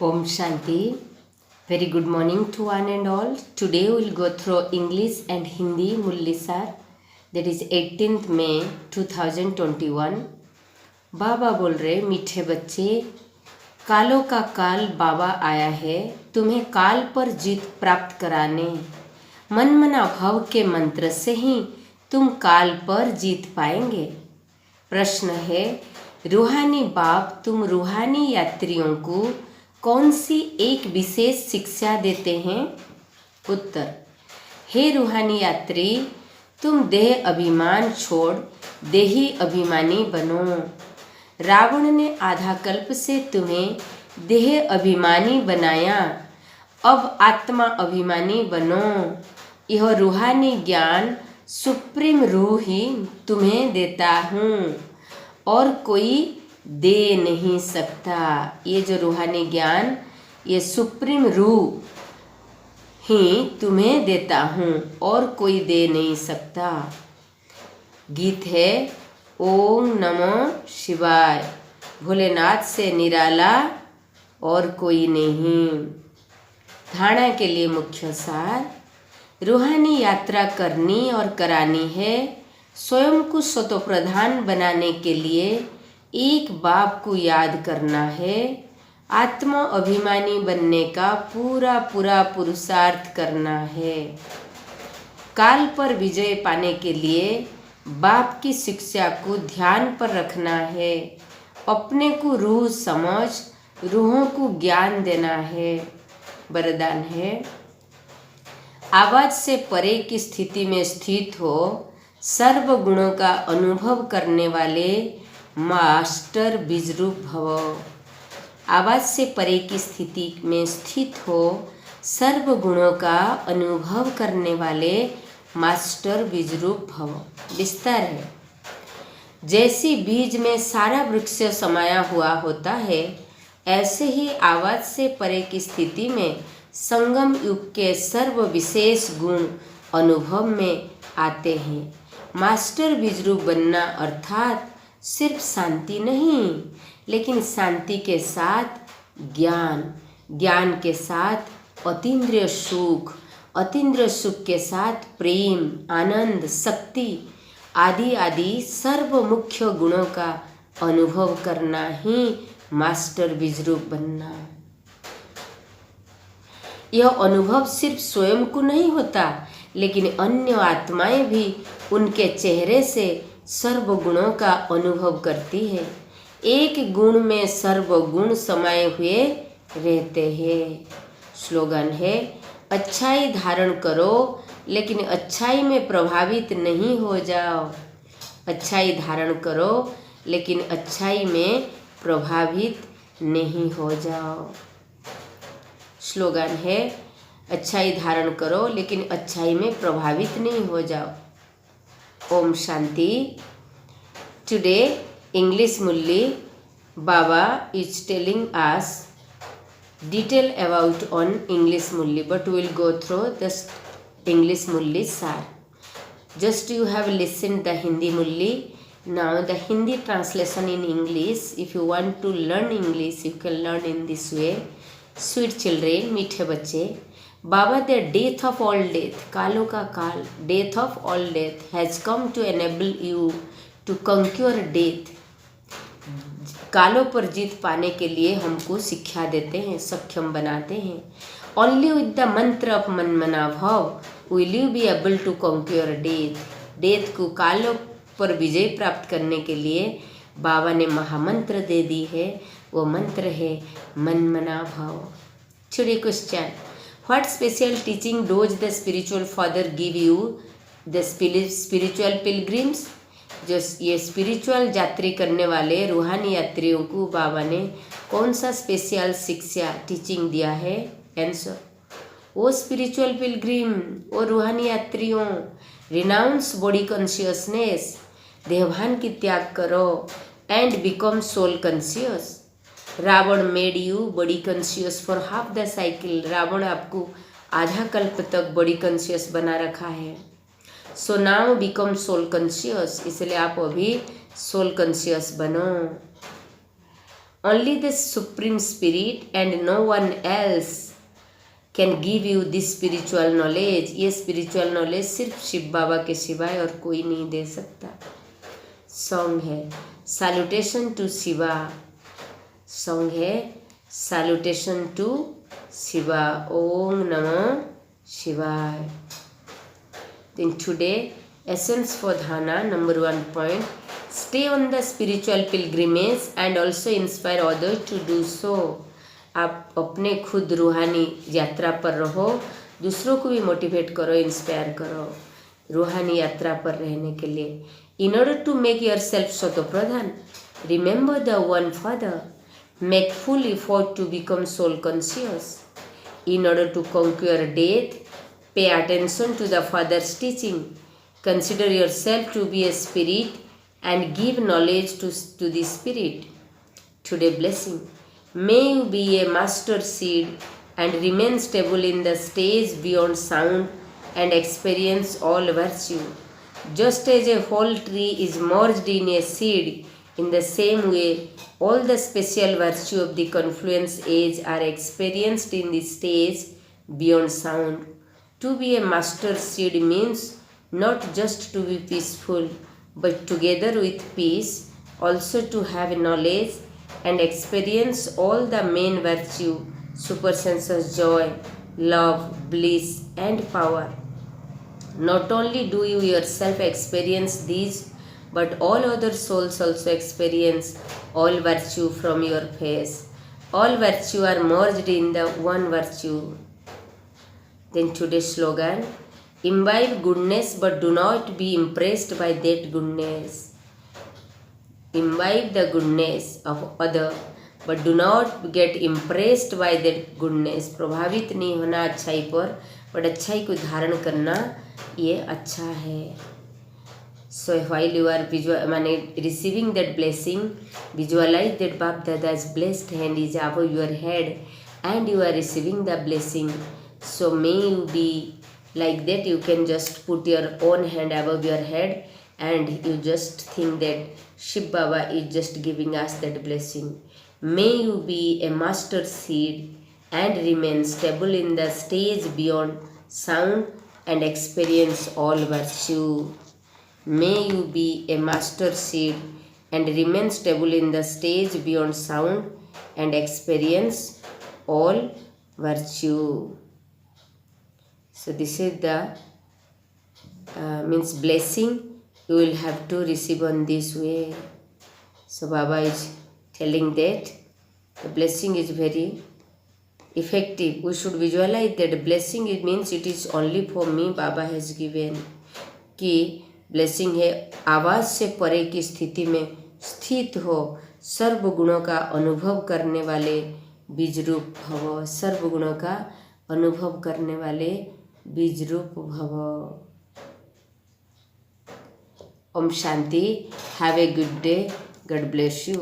Om Shanti. Very good morning to one and all. Today we will go through English and Hindi Mulli Sar. That is 18th May 2021. बाबा बोल रहे मीठे बच्चे, कालों का काल बाबा आया है तुम्हें काल पर जीत प्राप्त कराने। मन मना भाव के मंत्र से ही तुम काल पर जीत पाएंगे। प्रश्न है, रूहानी बाप तुम रूहानी यात्रियों को कौन सी एक विशेष शिक्षा देते हैं? उत्तर, हे रूहानी यात्री, तुम देह अभिमान छोड़ देही अभिमानी बनो। रावण ने आधा कल्प से तुम्हें देह अभिमानी बनाया, अब आत्मा अभिमानी बनो। यह रूहानी ज्ञान सुप्रीम रूह ही तुम्हें देता हूँ और कोई दे नहीं सकता। ये जो रूहानी ज्ञान ये सुप्रीम रूह ही तुम्हें देता हूँ और कोई दे नहीं सकता। गीत है ओम नमो शिवाय, भोलेनाथ से निराला और कोई नहीं। धारणा के लिए मुख्य सार, रूहानी यात्रा करनी और करानी है। स्वयं को स्वतःप्रधान बनाने के लिए एक बाप को याद करना है। आत्मा अभिमानी बनने का पूरा पुरुषार्थ करना है। काल पर विजय पाने के लिए बाप की शिक्षा को ध्यान पर रखना है। अपने को रूह समझ रूहों को ज्ञान देना है। वरदान है, आवाज से परे की स्थिति में स्थित हो सर्व गुणों का अनुभव करने वाले मास्टर बीजरूप भव। आवाज से परे की स्थिति में स्थित हो सर्व गुणों का अनुभव करने वाले मास्टर बीजरूप भव। विस्तार है, जैसी बीज में सारा वृक्ष समाया हुआ होता है, ऐसे ही आवाज से परे की स्थिति में संगम युग के सर्व विशेष गुण अनुभव में आते हैं। मास्टर बीजरूप बनना अर्थात सिर्फ शांति नहीं, लेकिन शांति के साथ ज्ञान, ज्ञान के साथ अतीन्द्रिय सुख, अतीन्द्रिय सुख के साथ प्रेम, आनंद, शक्ति आदि आदि सर्व मुख्य गुणों का अनुभव करना ही मास्टर बीजरूप बनना। यह अनुभव सिर्फ स्वयं को नहीं होता, लेकिन अन्य आत्माएं भी उनके चेहरे से सर्व गुणों का अनुभव करती है। एक गुण में सर्व गुण समाये हुए रहते हैं। स्लोगन है, अच्छाई धारण करो लेकिन अच्छाई में प्रभावित नहीं हो जाओ। अच्छाई धारण करो लेकिन अच्छाई में प्रभावित नहीं हो जाओ। स्लोगन है, अच्छाई धारण करो लेकिन अच्छाई में प्रभावित नहीं हो जाओ। Om Shanti. Today English Mulli Baba is telling us detail about on English Mulli, but we will go through this English Mulli Sar. Just you have listened the Hindi Mulli. Now the Hindi translation in English. If you want to learn English, you can learn in this way. Sweet children, मीठे बच्चे, बाबा the death of all death, कालों का काल, death of all death has come to enable you to conquer death. कालों पर जीत पाने के लिए हमको शिक्षा देते हैं, सक्षम बनाते हैं। Only with the मंत्र of मन मना भाव will you be able to conquer death. death को कालों पर विजय प्राप्त करने के लिए बाबा ने महामंत्र दे दी है। वो मंत्र है मन मना भाव। Today question, what special teaching does the spiritual father give you the spiritual pilgrims? जो ये स्पिरिचुअल यात्री करने वाले रूहानी यात्रियों को बाबा ने कौन सा स्पेशल शिक्षा टीचिंग दिया है? Answer, O spiritual pilgrim, O रूहानी यात्रियों, रिनाउंस बॉडी कॉन्शियसनेस, देहभान की त्याग करो and become soul conscious. Ravan made you body conscious for half the cycle. Ravan आपको आधा कल्प तक बॉडी कॉन्शियस बना रखा है। So now become soul conscious, इसलिए आप अभी सोल कॉन्शियस बनो। Only the Supreme Spirit and no one else can give you this spiritual knowledge. ये spiritual knowledge सिर्फ शिव बाबा के सिवाय और कोई नहीं दे सकता. सॉन्ग है Salutation to Shiva. सॉन्ग है Salutation to Shiva. Om Namah Shivaya. Then today, essence for dhyana, number 1 point. Stay on the spiritual pilgrimage and also inspire others to do so. आप अपने खुद रूहानी यात्रा पर रहो, दूसरों को भी मोटिवेट करो, इंस्पायर करो रूहानी यात्रा पर रहने के लिए. In order to make yourself Satopradhan, remember the one Father. Make full effort to become soul conscious. In order to conquer death, pay attention to the Father's teaching. Consider yourself to be a spirit and give knowledge to the spirit. Today blessing. May you be a master seed and remain stable in the stage beyond sound and experience all virtue. Just as a whole tree is merged in a seed, in the same way, all the special virtue of the confluence age are experienced in the stage beyond sound. To be a master seed means not just to be peaceful, but together with peace, also to have knowledge and experience all the main virtue, supersensuous joy, love, bliss, and power. Not only do you yourself experience these, but all other souls also experience all virtue from your face. All virtue are merged in the one virtue. Then today's slogan, imbibe goodness but do not be impressed by that goodness. Imbibe the goodness of other but do not get impressed by that goodness. प्रभावित नहीं होना अच्छाई पर, but अच्छाई को धारण करना ये अच्छा है. So while you are receiving that blessing, visualize that Bap Dada's blessed hand is above your head and you are receiving the blessing. So may you be like that. You can just put your own hand above your head and you just think that Shiv Baba is just giving us that blessing. May you be a master seed and remain stable in the stage beyond sound and experience all virtue. May you be a master seed and remain stable in the stage beyond sound and experience all virtue. So this is the means blessing you will have to receive on this way. So Baba is telling that the blessing is very effective. We should visualize that blessing. It means it is only for me. Baba has given कि blessing है आवाज़ से परे की स्थिति में स्थित हो, सर्व गुणों का अनुभव करने वाले बीज रूप भव. सर्व गुणों का अनुभव करने वाले बीज रूप भव. ओम शांति. Have a good day. God bless you.